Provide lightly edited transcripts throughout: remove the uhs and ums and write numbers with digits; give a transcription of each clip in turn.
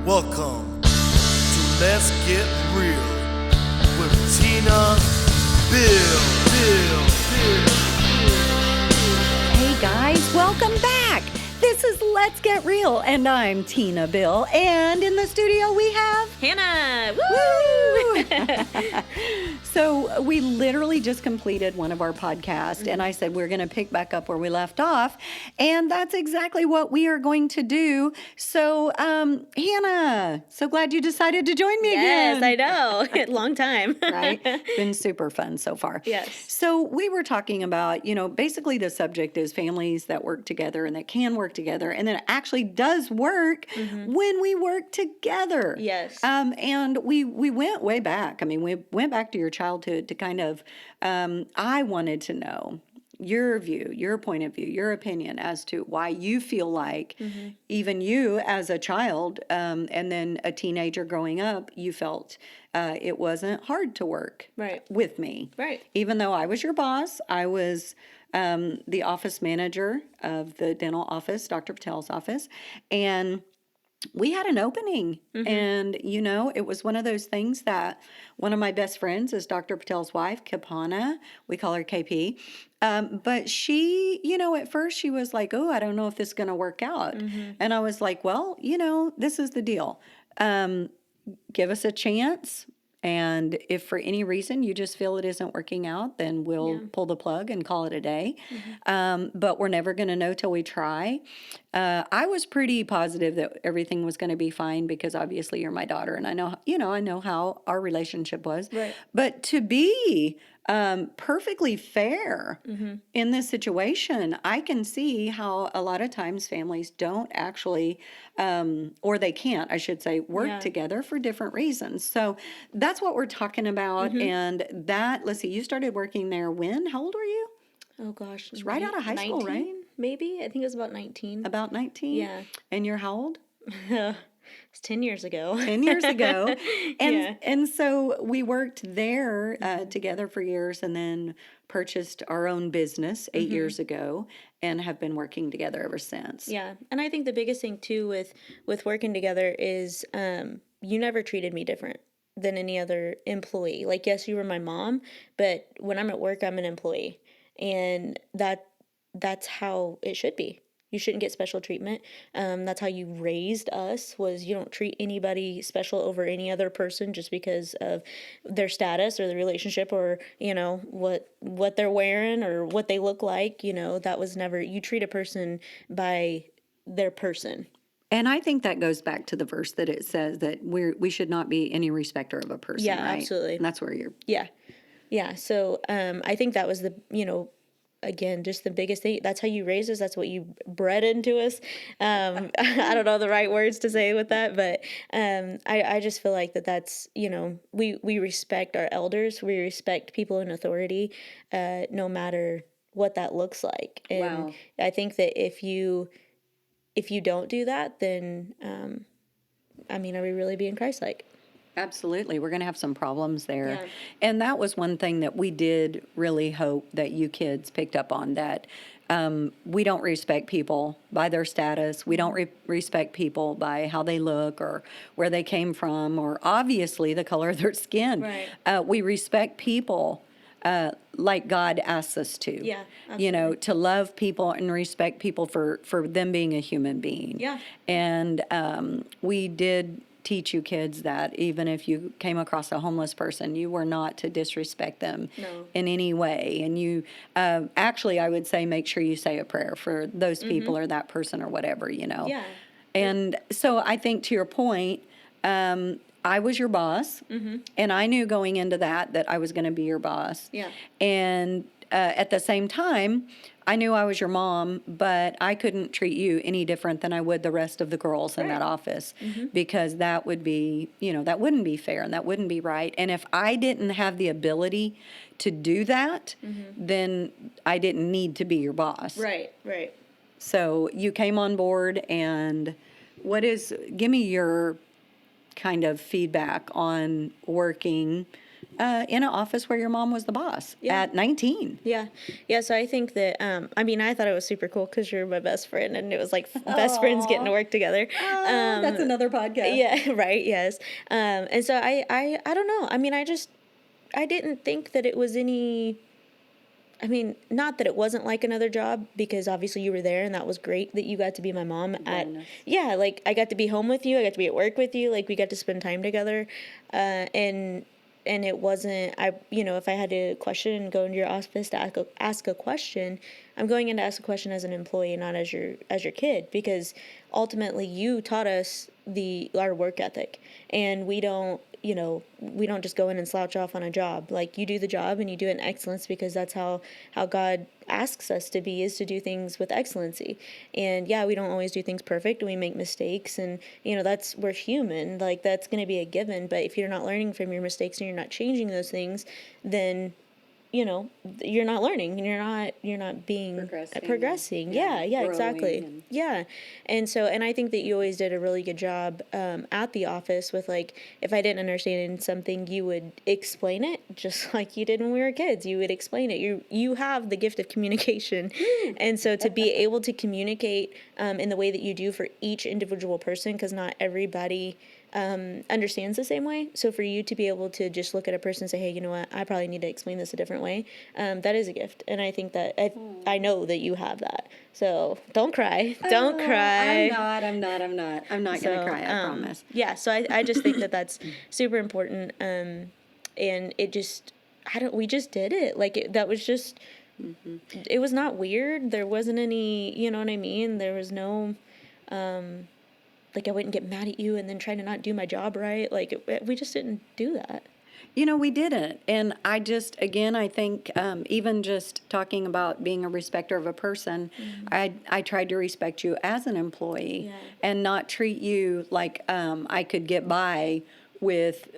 Welcome to Let's Get Real with Tina, Bill. Hey guys, welcome back. This is Let's Get Real, and I'm Tina Bill, and in the studio we have Hannah. Woo! So we literally just completed one of our podcasts, and I said we're going to pick back up where we left off, and that's exactly what we are going to do. So, Hannah, so glad you decided to join me Yes, again. I know. Long time. Right? Been super fun so far. Yes. So we were talking about, basically the subject is families that work together and that can work together, and that it actually does work when we work together. Yes. And we went way back. I mean, we went back to your childhood to kind of, I wanted to know your view, your point of view, your opinion as to why you feel like even you as a child and then a teenager growing up, you felt it wasn't hard to work Right. with me. Right. Even though I was your boss, I was the office manager of the dental office, Dr. Patel's office, and we had an opening. And, it was one of those things that one of my best friends is Dr. Patel's wife, Kipana. We call her KP. But she, at first she was like, oh, I don't know if this is going to work out. And I was like, well, this is the deal. Give us a chance. And if for any reason you just feel it isn't working out, then we'll pull the plug and call it a day. But we're never going to know till we try. I was pretty positive that everything was going to be fine because obviously you're my daughter, and I know how our relationship was. Right. But to be perfectly fair in this situation, I can see how a lot of times families don't actually, or they can't, I should say, work together for different reasons. So that's what we're talking about. And let's see, you started working there when? How old were you? Oh, gosh. It's right out of high school, right? 19, maybe? I think it was about 19. About 19? Yeah. And you're how old? It's 10 years ago. 10 years ago. And Yeah. and so we worked there together for years and then purchased our own business 8 years ago and have been working together ever since. Yeah. And I think the biggest thing, too, with working together is you never treated me different than any other employee. Like, yes, you were my mom, but when I'm at work, I'm an employee. And that's how it should be. You shouldn't get special treatment. That's how you raised us, was you don't treat anybody special over any other person just because of their status or the relationship or, what they're wearing or what they look like. That was never, you treat a person by their person. And I think that goes back to the verse that it says that we should not be any respecter of a person, Yeah, right? absolutely. And that's where you're... Yeah. Yeah. So I think that was the, again, just the biggest thing. That's how you raised us. That's what you bred into us. I don't know the right words to say with that, but I just feel like that's, we respect our elders. We respect people in authority, no matter what that looks like. And Wow. I think that if you don't do that, then, are we really being Christ-like? Absolutely. We're going to have some problems there. Yeah. And that was one thing that we did really hope that you kids picked up on, that we don't respect people by their status. We don't respect people by how they look or where they came from or obviously the color of their skin. Right. We respect people like God asks us to. Yeah, absolutely. To love people and respect people for them being a human being. Yeah. And we did teach you kids that even if you came across a homeless person, you were not to disrespect them in any way. And you actually, I would say, make sure you say a prayer for those people or that person or whatever, Yeah. And so I think to your point, I was your boss, and I knew going into that I was going to be your boss. Yeah. And at the same time, I knew I was your mom, but I couldn't treat you any different than I would the rest of the girls in that office because that would be, that wouldn't be fair and that wouldn't be right. And if I didn't have the ability to do that, then I didn't need to be your boss. Right. So you came on board, and give me your kind of feedback on working in an office where your mom was the boss Yeah. at 19. Yeah. Yeah. So I think that, I mean, I thought it was super cool because you're my best friend and it was like best friends getting to work together. That's another podcast. Yeah. Right. Yes. And so I don't know. I mean, I didn't think that it was any, I mean, not that it wasn't like another job because obviously you were there and that was great that you got to be my mom at, Bonus. yeah, like I got to be home with you. I got to be at work with you. Like we got to spend time together. And it wasn't, if I had to question and go into your office to ask a question, I'm going in to ask a question as an employee, not as your kid, because ultimately you taught us our work ethic, and we don't just go in and slouch off on a job. Like you do the job and you do it in excellence because that's how God asks us to be, is to do things with excellency. And yeah, we don't always do things perfect and we make mistakes, and we're human, like that's going to be a given. But if you're not learning from your mistakes and you're not changing those things, then you're not learning and you're not being progressing. Yeah, exactly. and- Yeah. And so, and I think that you always did a really good job at the office with, like, if I didn't understand something, you would explain it just like you did when we were kids. You would explain it. You have the gift of communication. And so to be able to communicate in the way that you do for each individual person, because not everybody understands the same way. So for you to be able to just look at a person and say, hey, you know what, I probably need to explain this a different way, that is a gift. And I think that I know that you have that. So don't cry. Don't cry. I'm not going to cry, I promise. Yeah. So I just think that that's super important. And it just, we just did it. Like that was just, it was not weird. There wasn't any, you know what I mean? There was no, like I wouldn't get mad at you and then try to not do my job right. Like we just didn't do that. We didn't. And I think even just talking about being a respecter of a person, I tried to respect you as an employee and not treat you like I could get by with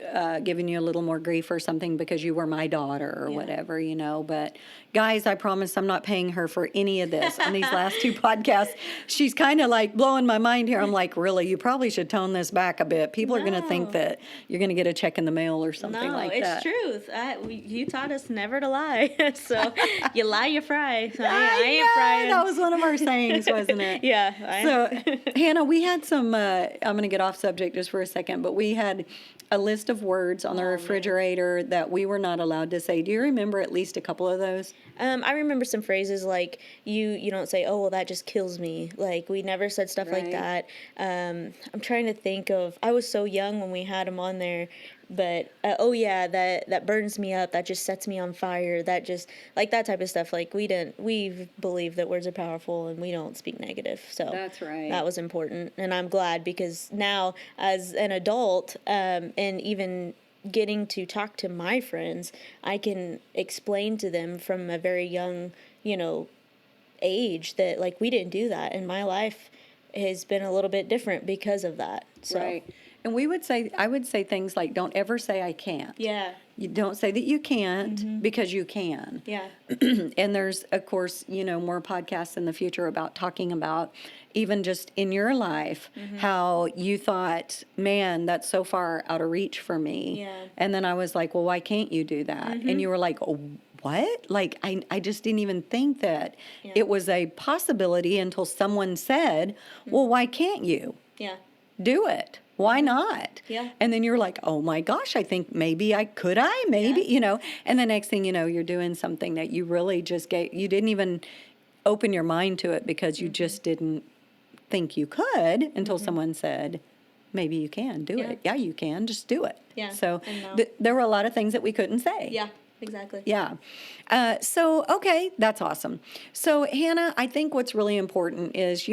giving you a little more grief or something because you were my daughter or whatever, But guys, I promise I'm not paying her for any of this on these last two podcasts. She's kind of like blowing my mind here. I'm like, really, you probably should tone this back a bit. People are going to think that you're going to get a check in the mail or something like that. No, it's truth. You taught us never to lie. So you lie, you fry. So I ain't frying. That was one of our sayings, wasn't it? Yeah. So, Hannah, we had some, I'm going to get off subject just for a second, but we had a list of words on the refrigerator that we were not allowed to say. Do you remember at least a couple of those? I remember some phrases like you don't say, oh, well, that just kills me. Like we never said stuff like that. I'm trying to think of, I was so young when we had them on there, but oh yeah, that burns me up. That just sets me on fire. That just like that type of stuff. Like we believe that words are powerful and we don't speak negative. So That's right. That was important. And I'm glad because now as an adult, and even getting to talk to my friends, I can explain to them from a very young, age that like we didn't do that, and my life has been a little bit different because of that. So. Right. And I would say things like, don't ever say I can't. Yeah. You don't say that you can't because you can. Yeah. And there's, of course, more podcasts in the future about talking about even just in your life, how you thought, man, that's so far out of reach for me. Yeah. And then I was like, well, why can't you do that? And you were like, oh, what? Like, I just didn't even think that it was a possibility until someone said, well, why can't you? Yeah. Do it. Why not? Yeah. And then you're like, oh my gosh, I think maybe and the next thing you know, you're doing something that you really just you didn't even open your mind to it because you just didn't think you could until someone said, maybe you can do it. Yeah, you can. Just do it. Yeah. So And now- there were a lot of things that we couldn't say. Yeah. Exactly. Yeah. Okay, that's awesome. So, Hannah, I think what's really important is,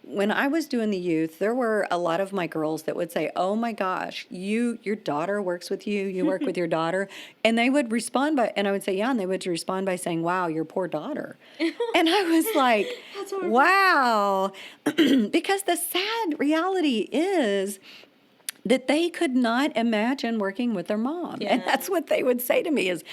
when I was doing the youth, there were a lot of my girls that would say, oh my gosh, your daughter works with you work with your daughter. And they would respond and I would say, yeah, and they would respond by saying, wow, your poor daughter. And I was like, wow, because the sad reality is that they could not imagine working with their mom. Yeah. And that's what they would say to me is,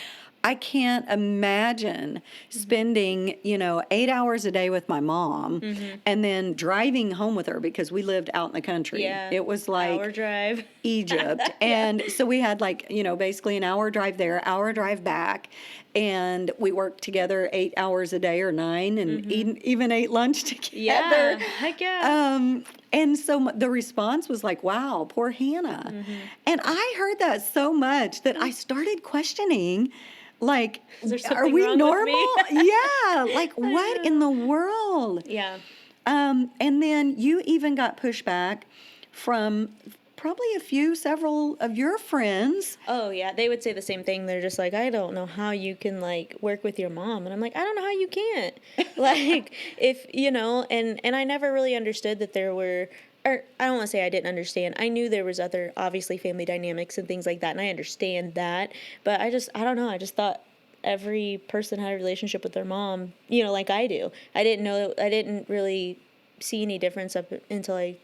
I can't imagine spending, 8 hours a day with my mom and then driving home with her because we lived out in the country. Yeah. It was like Hour drive. Egypt. And so we had basically an hour drive there, hour drive back. And we worked together 8 hours a day or 9 and even ate lunch together. Yeah. Heck yeah. And so the response was like, wow, poor Hannah. And I heard that so much that I started questioning, like, Is there are something we wrong with normal? me? Yeah. Like, what in the world? Yeah. And then you even got pushback from probably several of your friends. Oh yeah, they would say the same thing. They're just like, I don't know how you can like work with your mom, and I'm like, I don't know how you can't. Like, if and I never really understood that there were, or I don't want to say I didn't understand. I knew there was other obviously family dynamics and things like that, and I understand that. But I don't know. I just thought every person had a relationship with their mom, like I do. I didn't really see any difference up until I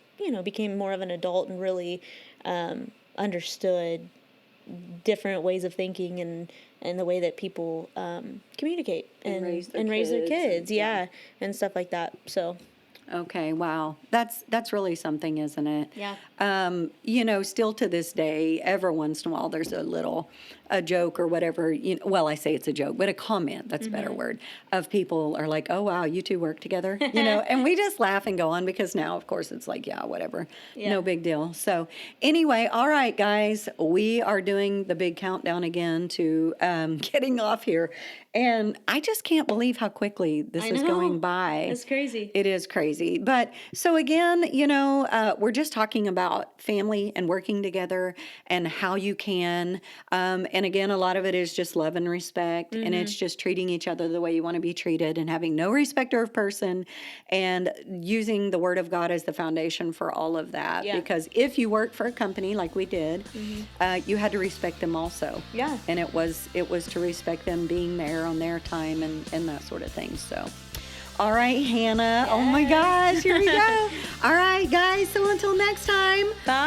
became more of an adult and really understood different ways of thinking and the way that people communicate and raise their kids, and stuff like that. So Okay, wow. That's really something, isn't it? Yeah. Still to this day, every once in a while there's a joke or whatever, well, I say it's a joke, but a comment, that's a better word, of people are like, oh, wow, you two work together, and we just laugh and go on because now, of course, it's like, yeah, whatever, no big deal. So anyway, all right, guys, we are doing the big countdown again to getting off here. And I just can't believe how quickly this is going by. It's crazy. It is crazy. But so again, we're just talking about family and working together and how you can. And again, a lot of it is just love and respect. And it's just treating each other the way you want to be treated and having no respecter of person and using the Word of God as the foundation for all of that. Yeah. Because if you work for a company like we did, you had to respect them also. Yeah. And it was to respect them being there on their time and that sort of thing. So, all right, Hannah. Oh my gosh, here we go. All right, guys. So until next time. Bye.